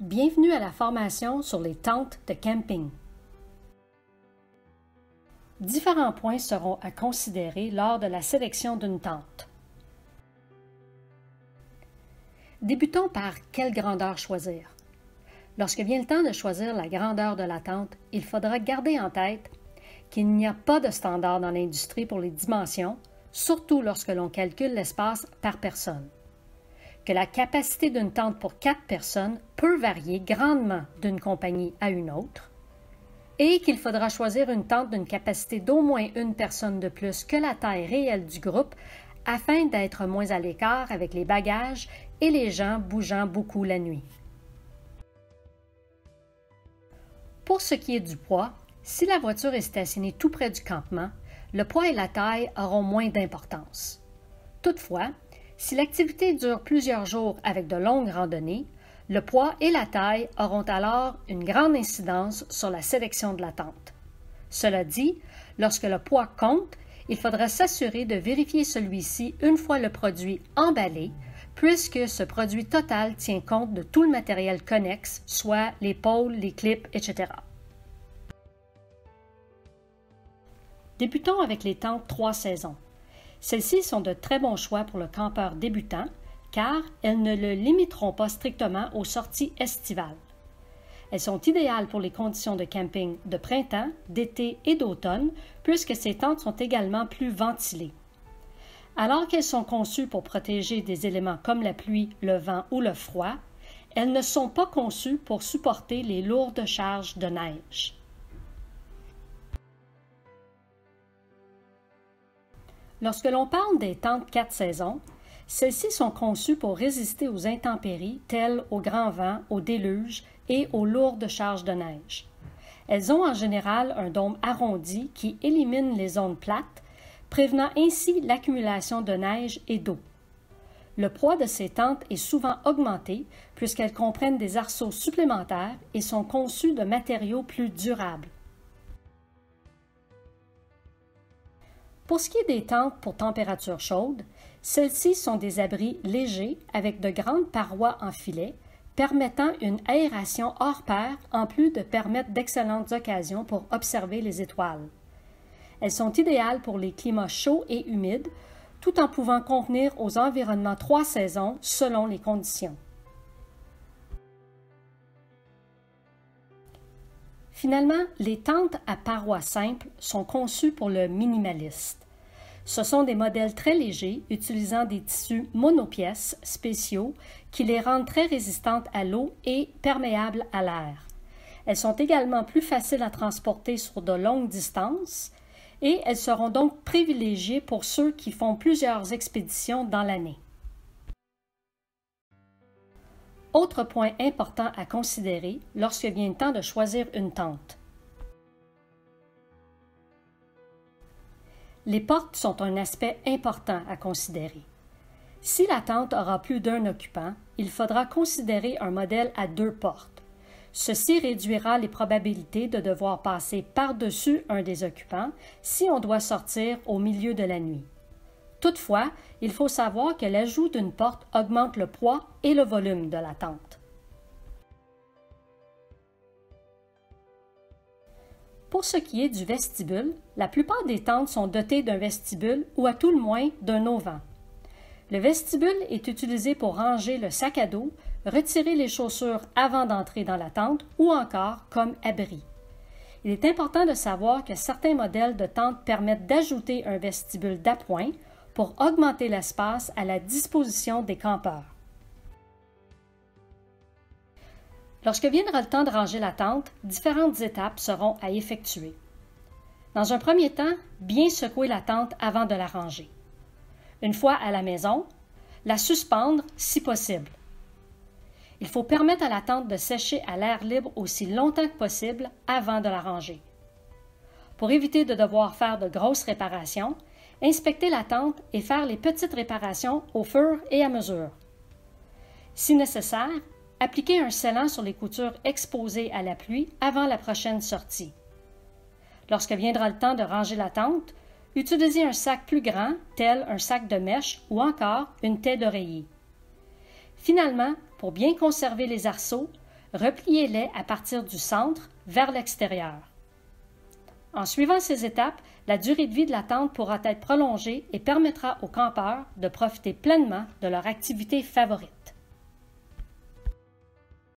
Bienvenue à la formation sur les tentes de camping. Différents points seront à considérer lors de la sélection d'une tente. Débutons par quelle grandeur choisir. Lorsque vient le temps de choisir la grandeur de la tente, il faudra garder en tête qu'il n'y a pas de standard dans l'industrie pour les dimensions, surtout lorsque l'on calcule l'espace par personne. Que la capacité d'une tente pour 4 personnes peut varier grandement d'une compagnie à une autre, et qu'il faudra choisir une tente d'une capacité d'au moins une personne de plus que la taille réelle du groupe afin d'être moins à l'écart avec les bagages et les gens bougeant beaucoup la nuit. Pour ce qui est du poids, si la voiture est stationnée tout près du campement, le poids et la taille auront moins d'importance. Toutefois, si l'activité dure plusieurs jours avec de longues randonnées, le poids et la taille auront alors une grande incidence sur la sélection de la tente. Cela dit, lorsque le poids compte, il faudra s'assurer de vérifier celui-ci une fois le produit emballé, puisque ce produit total tient compte de tout le matériel connexe, soit les pôles, les clips, etc. Débutons avec les tentes 3 saisons. Celles-ci sont de très bons choix pour le campeur débutant, car elles ne le limiteront pas strictement aux sorties estivales. Elles sont idéales pour les conditions de camping de printemps, d'été et d'automne, puisque ces tentes sont également plus ventilées. Alors qu'elles sont conçues pour protéger des éléments comme la pluie, le vent ou le froid, elles ne sont pas conçues pour supporter les lourdes charges de neige. Lorsque l'on parle des tentes 4 saisons, celles-ci sont conçues pour résister aux intempéries telles au grand vent, au déluge et aux lourdes charges de neige. Elles ont en général un dôme arrondi qui élimine les zones plates, prévenant ainsi l'accumulation de neige et d'eau. Le poids de ces tentes est souvent augmenté puisqu'elles comprennent des arceaux supplémentaires et sont conçues de matériaux plus durables. Pour ce qui est des tentes pour température chaude, celles-ci sont des abris légers avec de grandes parois en filet, permettant une aération hors pair en plus de permettre d'excellentes occasions pour observer les étoiles. Elles sont idéales pour les climats chauds et humides, tout en pouvant convenir aux environnements 3 saisons selon les conditions. Finalement, les tentes à parois simples sont conçues pour le minimaliste. Ce sont des modèles très légers utilisant des tissus monopièces spéciaux qui les rendent très résistantes à l'eau et perméables à l'air. Elles sont également plus faciles à transporter sur de longues distances et elles seront donc privilégiées pour ceux qui font plusieurs expéditions dans l'année. Autre point important à considérer lorsque vient le temps de choisir une tente. Les portes sont un aspect important à considérer. Si la tente aura plus d'un occupant, il faudra considérer un modèle à 2 portes. Ceci réduira les probabilités de devoir passer par-dessus un des occupants si on doit sortir au milieu de la nuit. Toutefois, il faut savoir que l'ajout d'une porte augmente le poids et le volume de la tente. Pour ce qui est du vestibule, la plupart des tentes sont dotées d'un vestibule ou à tout le moins d'un auvent. Le vestibule est utilisé pour ranger le sac à dos, retirer les chaussures avant d'entrer dans la tente ou encore comme abri. Il est important de savoir que certains modèles de tentes permettent d'ajouter un vestibule d'appoint pour augmenter l'espace à la disposition des campeurs. Lorsque viendra le temps de ranger la tente, différentes étapes seront à effectuer. Dans un premier temps, bien secouer la tente avant de la ranger. Une fois à la maison, la suspendre si possible. Il faut permettre à la tente de sécher à l'air libre aussi longtemps que possible avant de la ranger. Pour éviter de devoir faire de grosses réparations, inspecter la tente et faire les petites réparations au fur et à mesure. Si nécessaire, appliquer un scellant sur les coutures exposées à la pluie avant la prochaine sortie. Lorsque viendra le temps de ranger la tente, utilisez un sac plus grand, tel un sac de mèche ou encore une taie d'oreiller. Finalement, pour bien conserver les arceaux, repliez-les à partir du centre vers l'extérieur. En suivant ces étapes, la durée de vie de la tente pourra être prolongée et permettra aux campeurs de profiter pleinement de leur activité favorite.